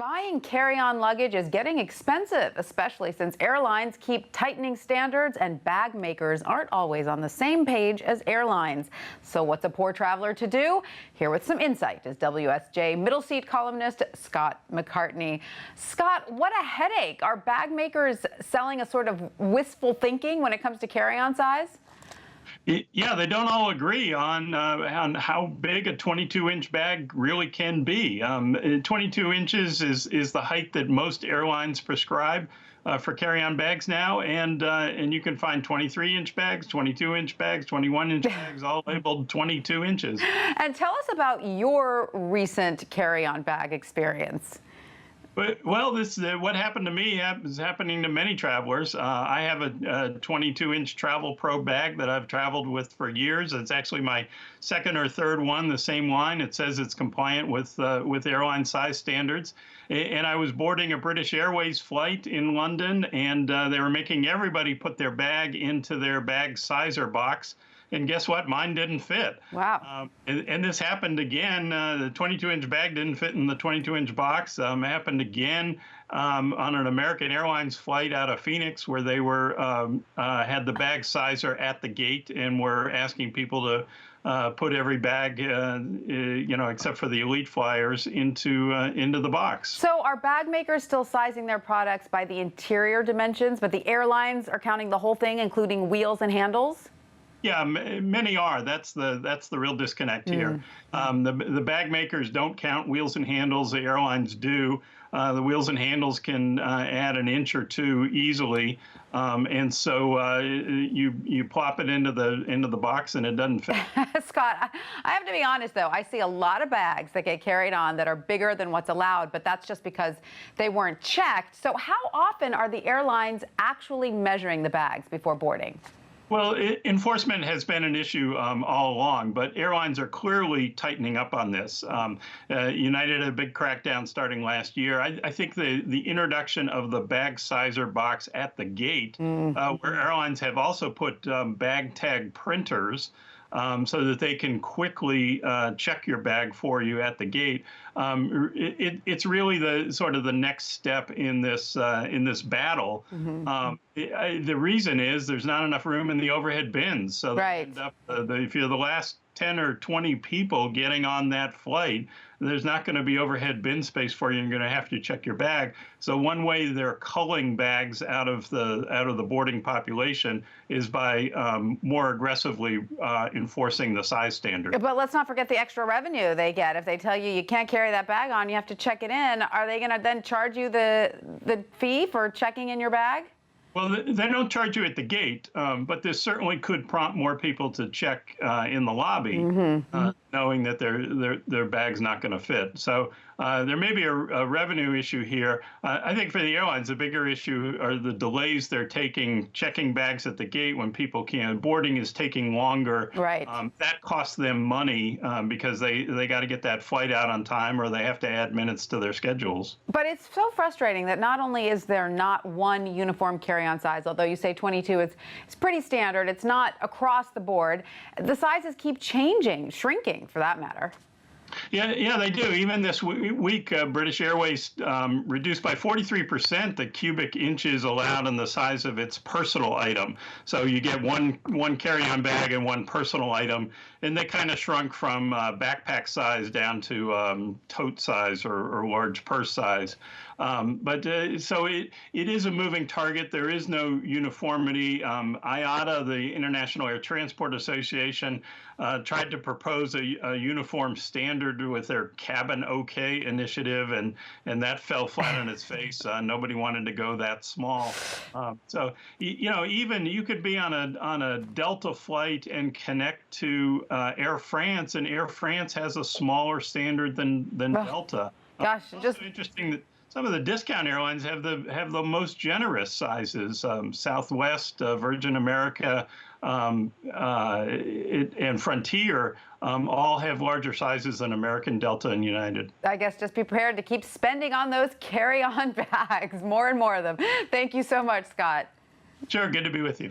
Buying carry-on luggage is getting expensive, especially since airlines keep tightening standards and bag makers aren't always on the same page as airlines. So what's a poor traveler to do? Here with some insight is WSJ middle seat columnist Scott McCartney. Scott, what a headache. Are bag makers selling a sort of wistful thinking when it comes to carry-on size? Yeah, they don't all agree on how big a 22-inch bag really can be. 22 inches is the height that most airlines prescribe for carry-on bags now, and you can find 23-inch bags, 22-inch bags, 21-inch bags, all labeled 22 inches. And tell us about your recent carry-on bag experience. Well, what happened to me is happening to many travelers. I have a 22-inch Travel Pro bag that I've traveled with for years. It's actually my second or third one, the same line. It says it's compliant with airline size standards. And I was boarding a British Airways flight in London, and they were making everybody put their bag into their bag sizer box. And guess what? Mine didn't fit. Wow. And this happened again. The 22-inch bag didn't fit in the 22-inch box. It happened again on an American Airlines flight out of Phoenix, where they had the bag sizer at the gate and were asking people to put every bag, except for the elite flyers, into the box. So are bag makers still sizing their products by the interior dimensions, but the airlines are counting the whole thing, including wheels and handles? Yeah, many are. That's the real disconnect here. The bag makers don't count wheels and handles. The airlines do. The wheels and handles can add an inch or two easily, and so you plop it into the box and it doesn't fit. Scott, I have to be honest though. I see a lot of bags that get carried on that are bigger than what's allowed, but that's just because they weren't checked. So how often are the airlines actually measuring the bags before boarding? Well, enforcement has been an issue all along, but airlines are clearly tightening up on this. United had a big crackdown starting last year. I think the introduction of the bag sizer box at the gate, where airlines have also put bag tag printers so that they can quickly check your bag for you at the gate. It's really the next step in this battle. The reason is there's not enough room in the overhead bins, so right. End up, if you're the last 10 or 20 people getting on that flight, there's not going to be overhead bin space for you. You're going to have to check your bag. So one way they're culling bags out of the boarding population is by more aggressively enforcing the size standard. But let's not forget the extra revenue they get. If they tell you you can't carry that bag on, you have to check it in. Are they going to then charge you the fee for checking in your bag? Well, they don't charge you at the gate, but this certainly could prompt more people to check in the lobby, knowing that their bag's not going to fit. So there may be a revenue issue here. I think for the airlines, the bigger issue are the delays they're taking checking bags at the gate when people can't. Boarding is taking longer. Right. That costs them money because they got to get that flight out on time, or they have to add minutes to their schedules. But it's so frustrating that not only is there not one uniform carry-on size, although you say 22 is pretty standard, it's not across the board. The sizes keep changing, shrinking for that matter. Yeah, they do. Even this week, British Airways reduced by 43% the cubic inches allowed in the size of its personal item. So you get one carry-on bag and one personal item, and they kind of shrunk from backpack size down to tote size or large purse size. So it is a moving target. There is no uniformity. IATA, the International Air Transport Association, tried to propose a uniform standard with their Cabin OK initiative, and that fell flat on its face. Nobody wanted to go that small. So even you could be on a Delta flight and connect to Air France, and Air France has a smaller standard than Delta. Gosh, just interesting that some of the discount airlines have the most generous sizes. Southwest, Virgin America, and Frontier all have larger sizes than American, Delta, and United. I guess just be prepared to keep spending on those carry-on bags, more and more of them. Thank you so much, Scott. Sure, good to be with you.